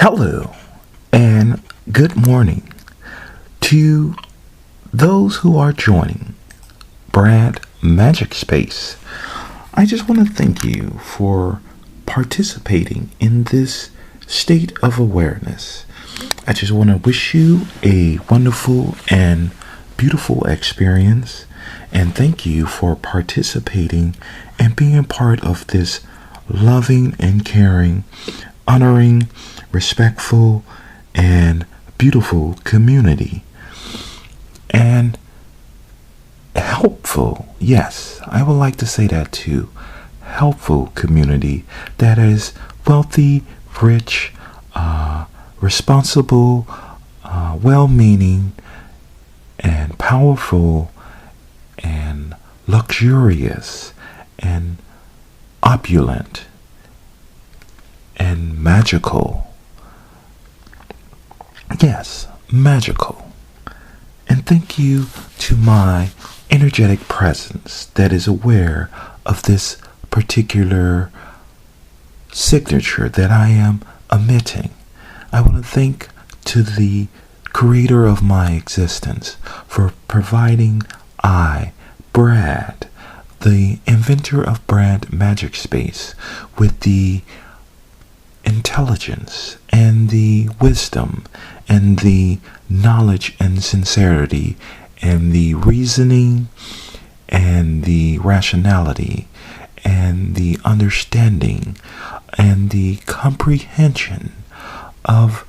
Hello and good morning to those who are joining Brad Magic Space. I just want to thank you for participating in this state of awareness. I just want to wish you a wonderful and beautiful experience, and thank you for participating and being part of this loving and caring, honoring, respectful, and beautiful community. And helpful, yes, I would like to say that too. Helpful community that is wealthy, rich, responsible, well meaning, and powerful, and luxurious, and opulent, and magical. Yes, magical. And thank you to my energetic presence that is aware of this particular signature that I am emitting. I want to thank to the creator of my existence for providing Brad, the inventor of Brad Magic Space, with the intelligence and the wisdom and the knowledge and sincerity and the reasoning and the rationality and the understanding and the comprehension of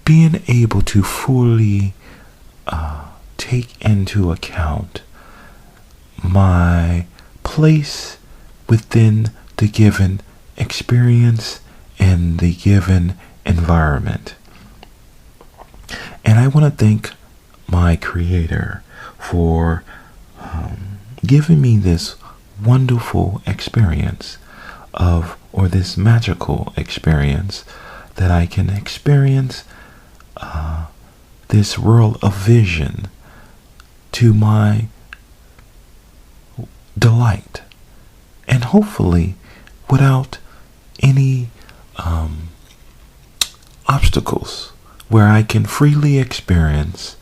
being able to fully take into account my place within the given experience and the given environment. And I want to thank my creator for giving me this wonderful experience or this magical experience that I can experience this world of vision to my delight, and hopefully without any obstacles, where I can freely experience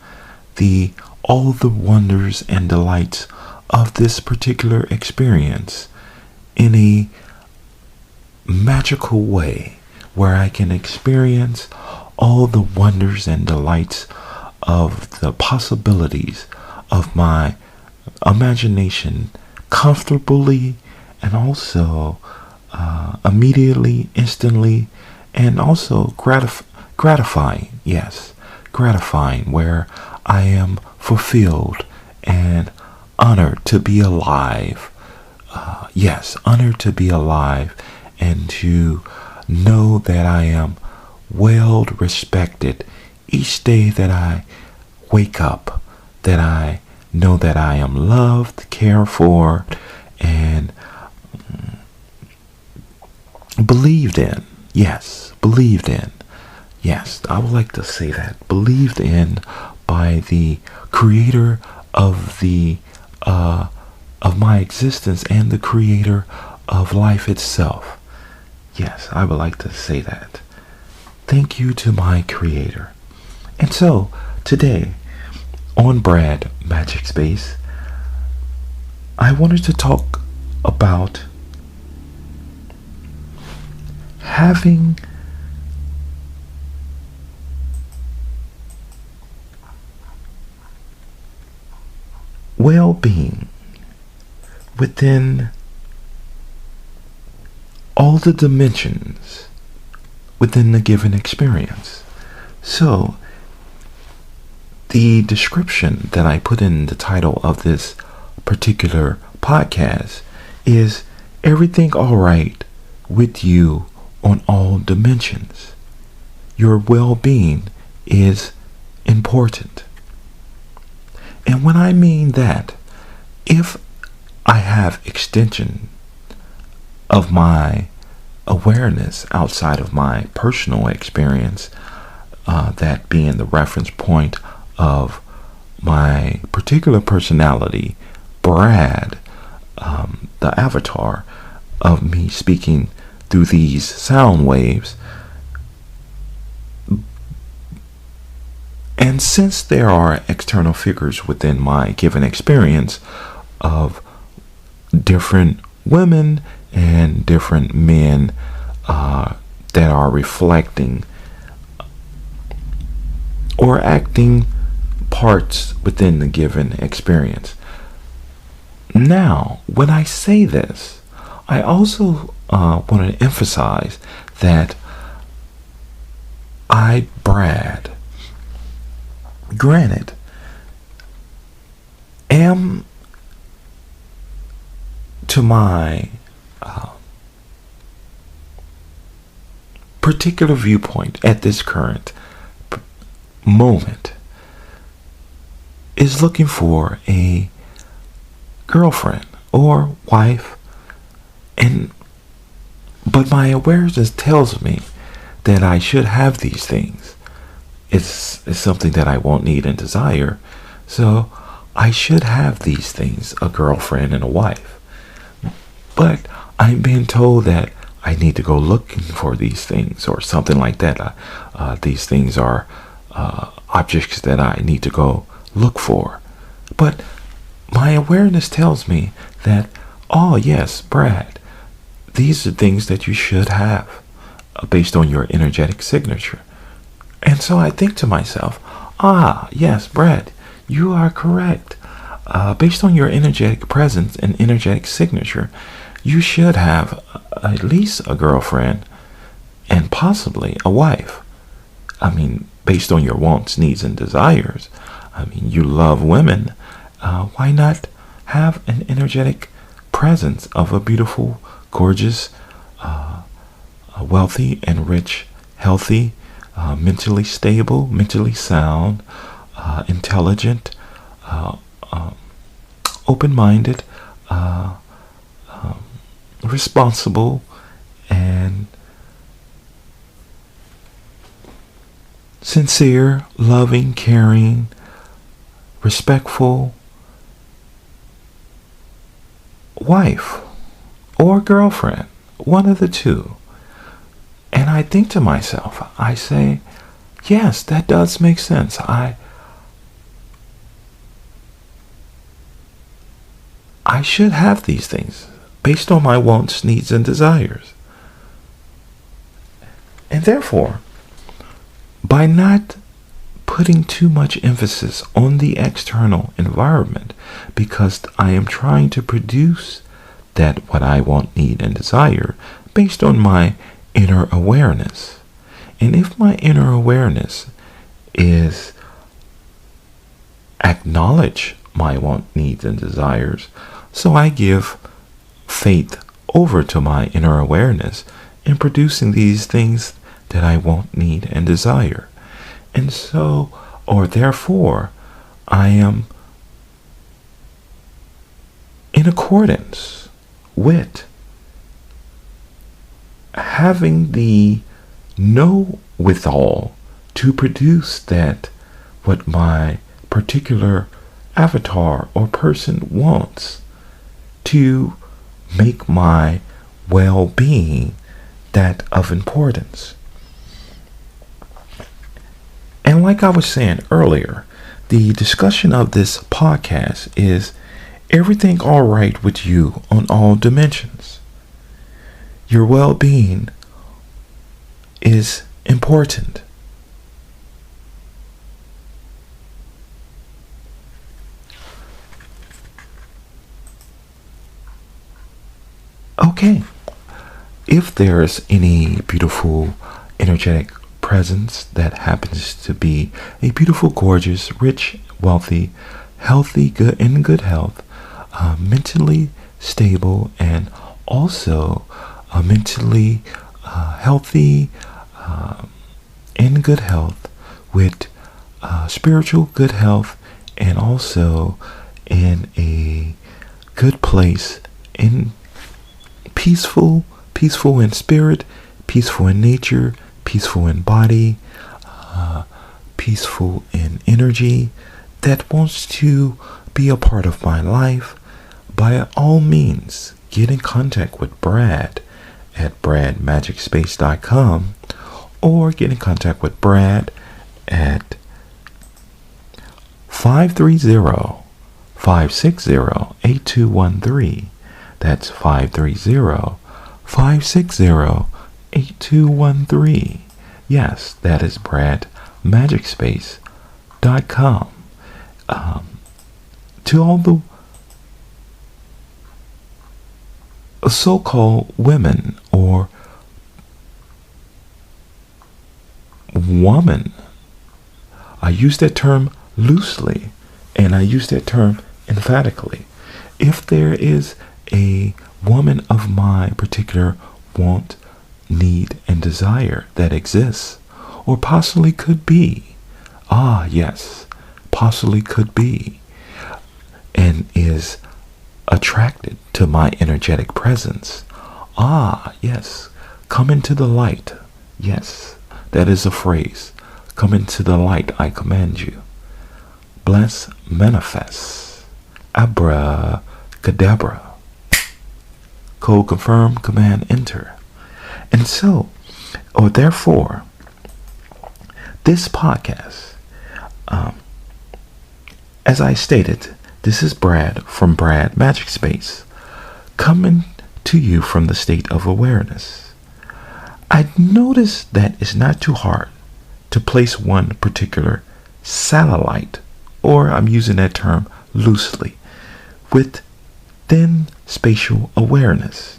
all the wonders and delights of this particular experience in a magical way, where I can experience all the wonders and delights of the possibilities of my imagination comfortably, and also immediately, instantly, and also gratifying, where I am fulfilled and honored to be alive. Honored to be alive, and to know that I am well respected each day that I wake up, that I know that I am loved, cared for, and believed in. Believed in. Yes, I would like to say that. Believed in by the creator of my existence and the creator of life itself. Yes, I would like to say that. Thank you to my creator. And so, today, on Brad Magic Space, I wanted to talk about having well-being within all the dimensions within the given experience. So, the description that I put in the title of this particular podcast is everything all right with you on all dimensions. Your well-being is important. And when I mean that, if I have extension of my awareness outside of my personal experience, that being the reference point of my particular personality, Brad, the avatar of me speaking through these sound waves, And since there are external figures within my given experience of different women and different men that are reflecting or acting parts within the given experience. Now, when I say this, I also want to emphasize that Brad, granted, am to my particular viewpoint at this current moment is looking for a girlfriend or wife, but my awareness tells me that I should have these things. It's something that I won't need and desire, so I should have these things, a girlfriend and a wife. But I'm being told that I need to go looking for these things or something like that. These things are objects that I need to go look for. But my awareness tells me that, oh yes, Brad, these are things that you should have based on your energetic signature. And so I think to myself, yes, Brad, you are correct. Based on your energetic presence and energetic signature, you should have at least a girlfriend and possibly a wife. I mean, based on your wants, needs, and desires. I mean, you love women. Why not have an energetic presence of a beautiful, gorgeous, wealthy and rich, healthy, mentally stable, mentally sound, intelligent, open-minded, responsible, and sincere, loving, caring, respectful wife or girlfriend, one of the two. And I think to myself, I say, yes, that does make sense. I should have these things based on my wants, needs, and desires. And therefore, by not putting too much emphasis on the external environment, because I am trying to produce that what I want, need, and desire based on my inner awareness. And if my inner awareness is acknowledge my want, needs, and desires, so I give faith over to my inner awareness in producing these things that I want, need, and desire. And so, or therefore, I am in accordance with having the know withal to produce that what my particular avatar or person wants, to make my well-being that of importance. And like I was saying earlier, the discussion of this podcast is everything all right with you on all dimensions. Your well-being is important. Okay, if there's any beautiful energetic presence that happens to be a beautiful, gorgeous, rich, wealthy, healthy, good in good health, mentally stable, and also mentally healthy, in good health, with spiritual good health, and also in a good place, in peaceful in spirit, peaceful in nature, peaceful in body, peaceful in energy, that wants to be a part of my life, by all means, get in contact with Brad at bradmagicspace.com, or get in contact with Brad at 530-560-8213. That's 530-560-8213. Yes, that is BradMagicSpace.com. To all the so-called women or woman, I use that term loosely and I use that term emphatically. If there is a woman of my particular want, need, and desire that exists, or possibly could be, yes, possibly could be, and is attracted to my energetic presence, yes, come into the light. Yes, that is a phrase. Come into the light, I command you. Bless, manifest. Abracadabra. Code confirm, command enter. And so, or therefore, this podcast, as I stated, this is Brad from Brad Magic Space, coming to you from the state of awareness. I noticed that it's not too hard to place one particular satellite, or I'm using that term loosely, within spatial awareness.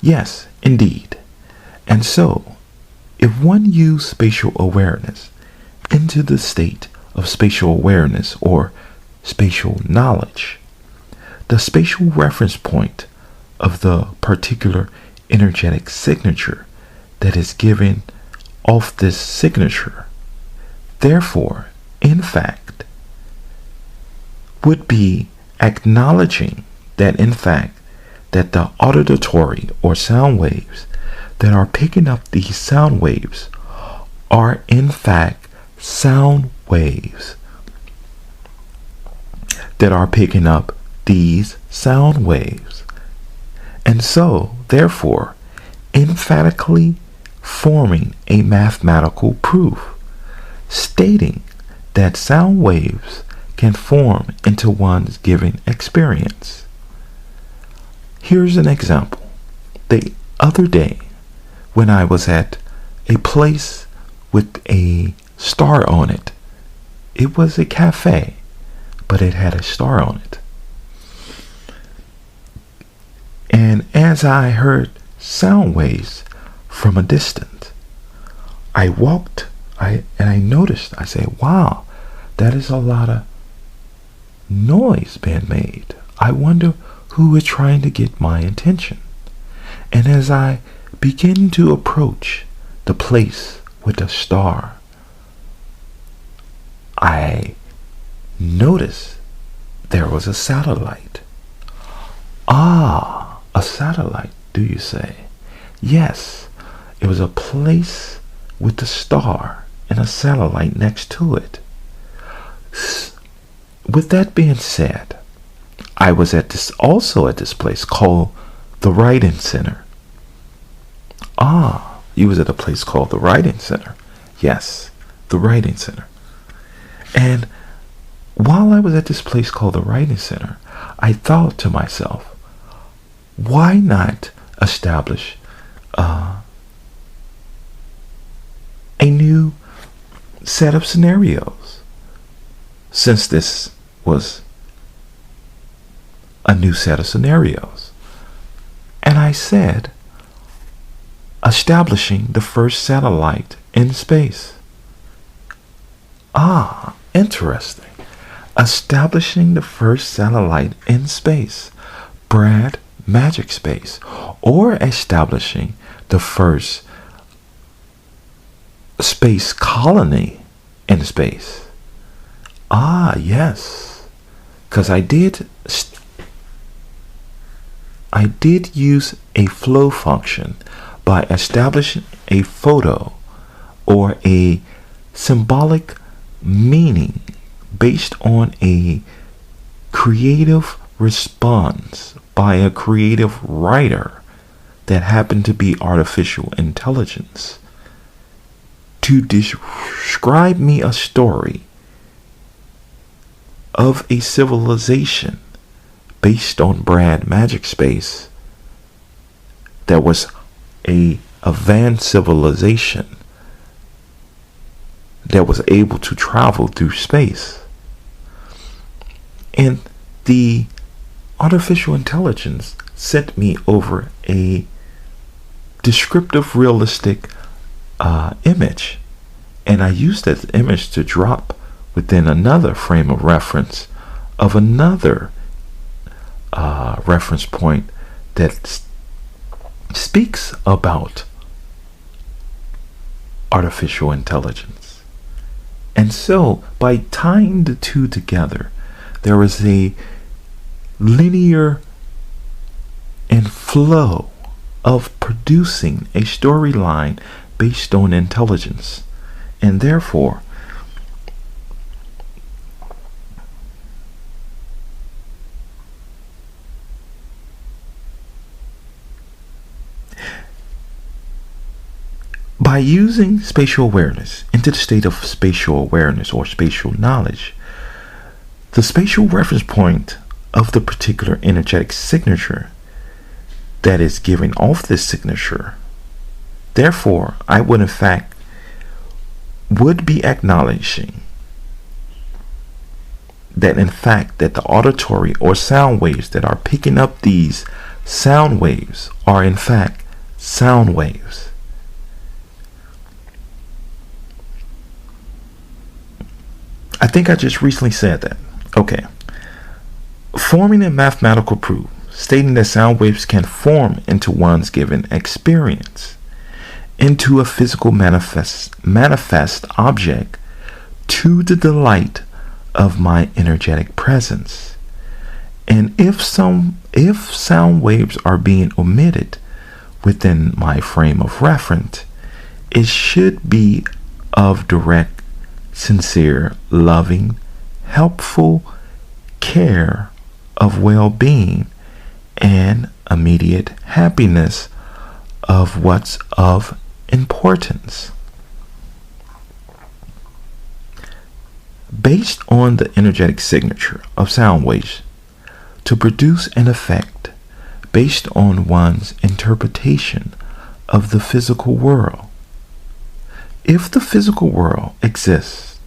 Yes, indeed. And so, if one used spatial awareness into the state of spatial awareness or spatial knowledge, the spatial reference point of the particular energetic signature that is given off this signature, therefore, in fact, would be acknowledging that in fact that the auditory or sound waves that are picking up these sound waves are in fact sound waves that are picking up these sound waves. And so, therefore, emphatically forming a mathematical proof stating that sound waves can form into one's given experience. Here's an example. The other day, when I was at a place with a star on it, it was a cafe, but it had a star on it. And as I heard sound waves from a distance, I walked, and I noticed, I said, wow, that is a lot of noise being made. I wonder who is trying to get my attention. And as I begin to approach the place with the star, I noticed there was a satellite. A satellite, do you say? Yes, it was a place with the star and a satellite next to it. With that being said, I was also at this place called the Writing Center. You was at a place called the Writing Center. Yes, the Writing Center. And while I was at this place called the Writing Center, I thought to myself, why not establish a new set of scenarios, since this was a new set of scenarios? And I said, establishing the first satellite in space. Interesting. Establishing the first satellite in space, Brad Magic Space, or establishing the first space colony in space. Yes, because I did use a flow function by establishing a photo or a symbolic meaning based on a creative response by a creative writer that happened to be artificial intelligence to describe me a story of a civilization based on Brad Magic Space that was a advanced civilization that was able to travel through space. And the artificial intelligence sent me over a descriptive, realistic image. And I used that image to drop within another frame of reference of another reference point that speaks about artificial intelligence. And so, by tying the two together, there is a linear and flow of producing a storyline based on intelligence. And therefore, by using spatial awareness into the state of spatial awareness or spatial knowledge, the spatial reference point of the particular energetic signature that is giving off this signature, therefore, I would in fact would be acknowledging that in fact that the auditory or sound waves that are picking up these sound waves are in fact sound waves. I think I just recently said that. Okay. Forming a mathematical proof stating that sound waves can form into one's given experience, into a physical manifest object to the delight of my energetic presence. And if sound waves are being omitted within my frame of reference, it should be of direct, sincere, loving, helpful care of well-being and immediate happiness of what's of importance. Based on the energetic signature of sound waves, to produce an effect based on one's interpretation of the physical world. If the physical world exists,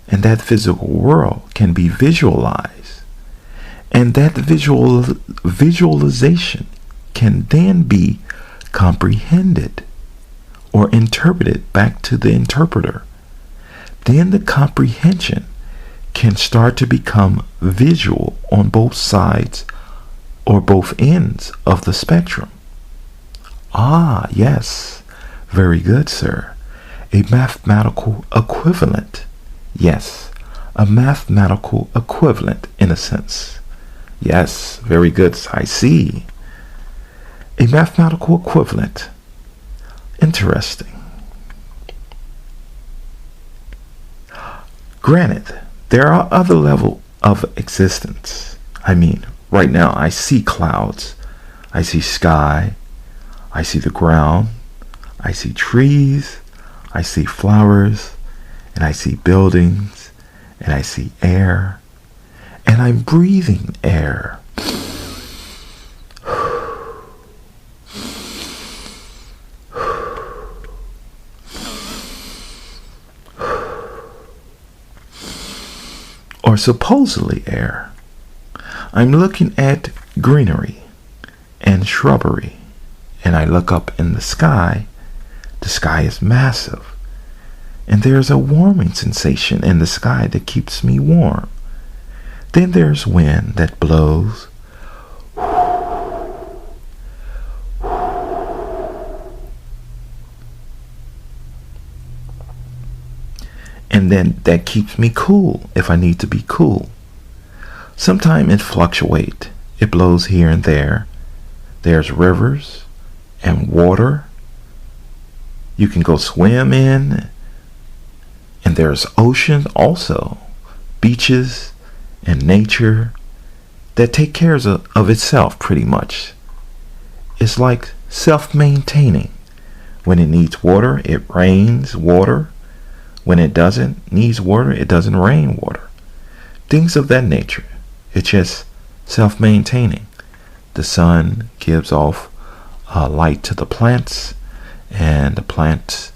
and that physical world can be visualized, and that visualization can then be comprehended or interpreted back to the interpreter, then the comprehension can start to become visual on both sides or both ends of the spectrum. Ah, yes, very good, sir. A mathematical equivalent. Yes, a mathematical equivalent in a sense. Yes, very good, I see. A mathematical equivalent. Interesting. Granted, there are other levels of existence. I mean, right now I see clouds, I see sky, I see the ground, I see trees, I see flowers, and I see buildings, and I see air, and I'm breathing air. Or supposedly air. I'm looking at greenery and shrubbery, and I look up in the sky is massive, and there's a warming sensation in the sky that keeps me warm. Then there's wind that blows. And then that keeps me cool if I need to be cool. Sometimes it fluctuates. It blows here and there. There's rivers and water you can go swim in. And there's oceans also. Beaches and nature that take care of itself pretty much. It's like self-maintaining. When it needs water, it rains water. When it doesn't needs water, it doesn't rain water. things of that nature. It's just self-maintaining. The sun gives off light to the plants, and the plants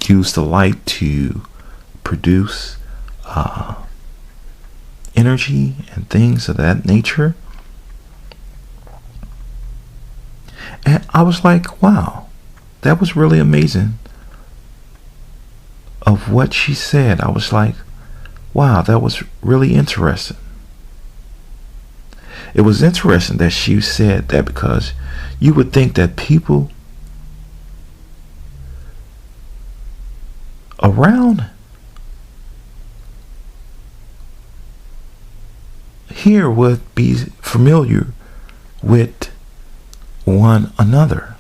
use the light to produce energy and things of that nature. And I was like, wow, that was really amazing of what she said. I was like, wow, that was really interesting. It was interesting that she said that, because you would think that people around here would be familiar with one another.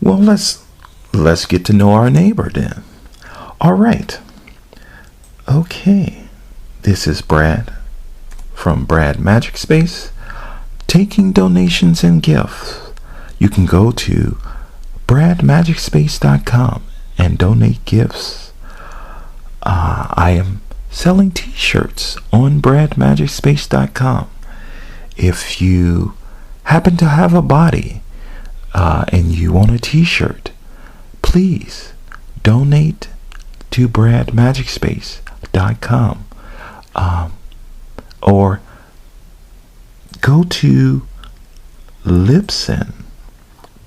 Well, let's get to know our neighbor then. All right. Okay. This is Brad from Brad Magic Space, taking donations and gifts. You can go to bradmagicspace.com and donate gifts. I am selling t-shirts on bradmagicspace.com. If you happen to have a body and you want a t-shirt, please donate to bradmagicspace.com, or go to Libsyn,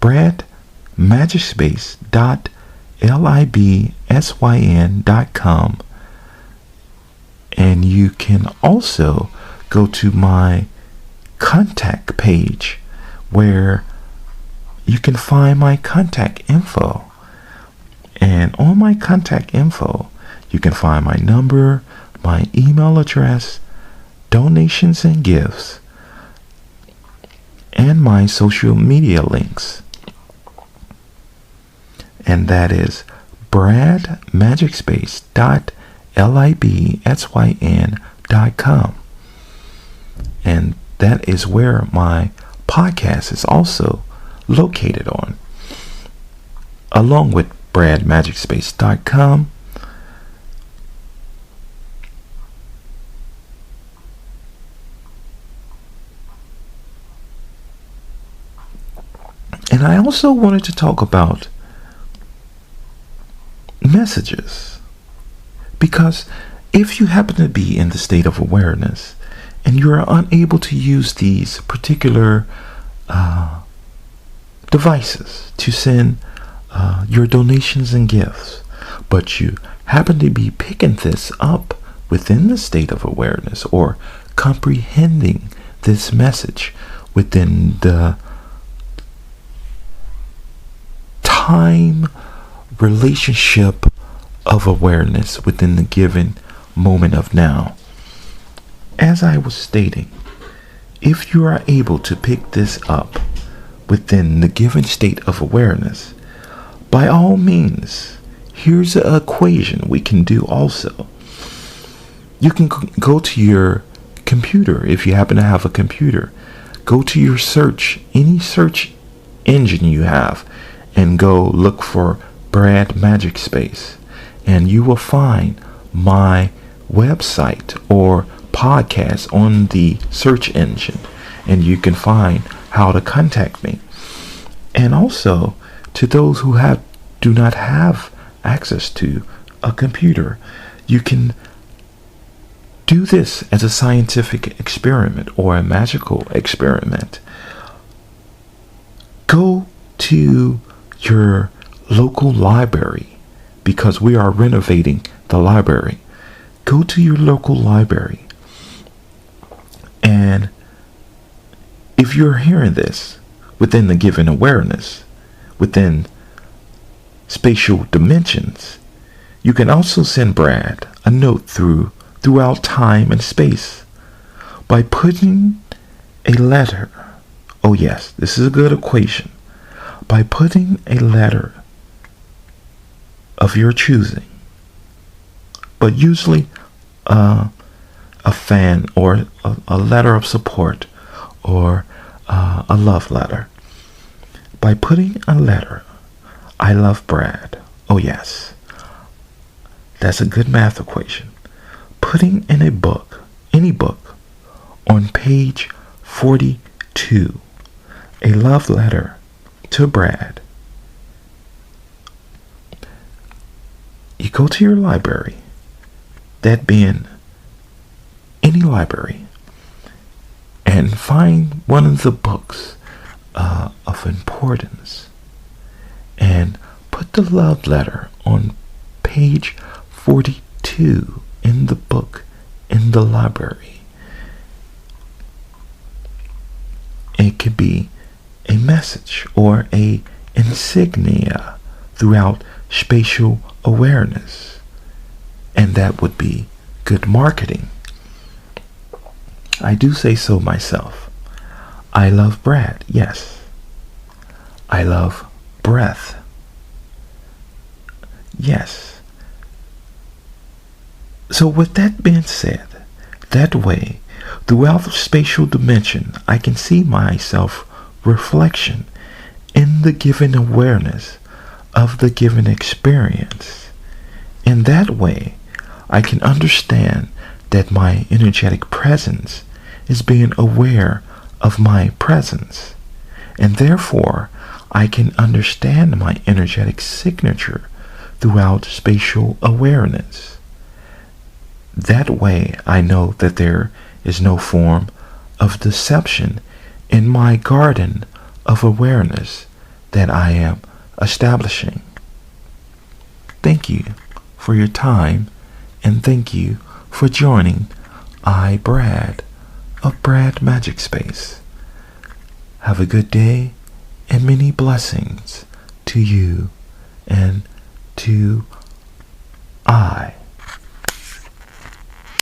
bradmagicspace.libsyn.com, and you can also go to my contact page where you can find my contact info. And on my contact info, you can find my number, my email address, donations and gifts, and my social media links. And that is bradmagicspace.libsyn.com. And that is where my podcast is also located on, along with bradmagicspace.com. And I also wanted to talk about messages, because if you happen to be in the state of awareness and you are unable to use these particular devices to send your donations and gifts, but you happen to be picking this up within the state of awareness, or comprehending this message within the time relationship of awareness within the given moment of now. As I was stating, if you are able to pick this up within the given state of awareness, by all means, here's an equation we can do also. You can go to your computer, if you happen to have a computer. Go to your search, any search engine you have, and go look for Brad Magic Space. And you will find my website or podcast on the search engine. And you can find how to contact me. And also, to those who do not have access to a computer, you can do this as a scientific experiment or a magical experiment. Go to your local library, because we are renovating the library. Go to your local library, and if you're hearing this within the given awareness, within spatial dimensions, you can also send Brad a note throughout time and space by putting a letter. Oh yes, this is a good equation. By putting a letter of your choosing, but usually a a fan or a letter of support or a love letter. By putting a letter, I love Brad. Oh, yes. That's a good math equation. Putting in a book, any book, on page 42, a love letter to Brad. You go to your library, that being any library, and find one of the books of importance and put the love letter on page 42 in the book in the library. It could be a message or a insignia throughout spatial awareness, and that would be good marketing. I do say so myself. I love Brad, yes. I love breath, yes. So with that being said, that way, throughout the spatial dimension, I can see myself reflection in the given awareness of the given experience. In that way, I can understand that my energetic presence is being aware of my presence, and therefore I can understand my energetic signature throughout spatial awareness. That way I know that there is no form of deception in my garden of awareness that I am establishing. Thank you for your time, and thank you for joining Brad of Brad Magic Space. Have a good day and many blessings to you and to I.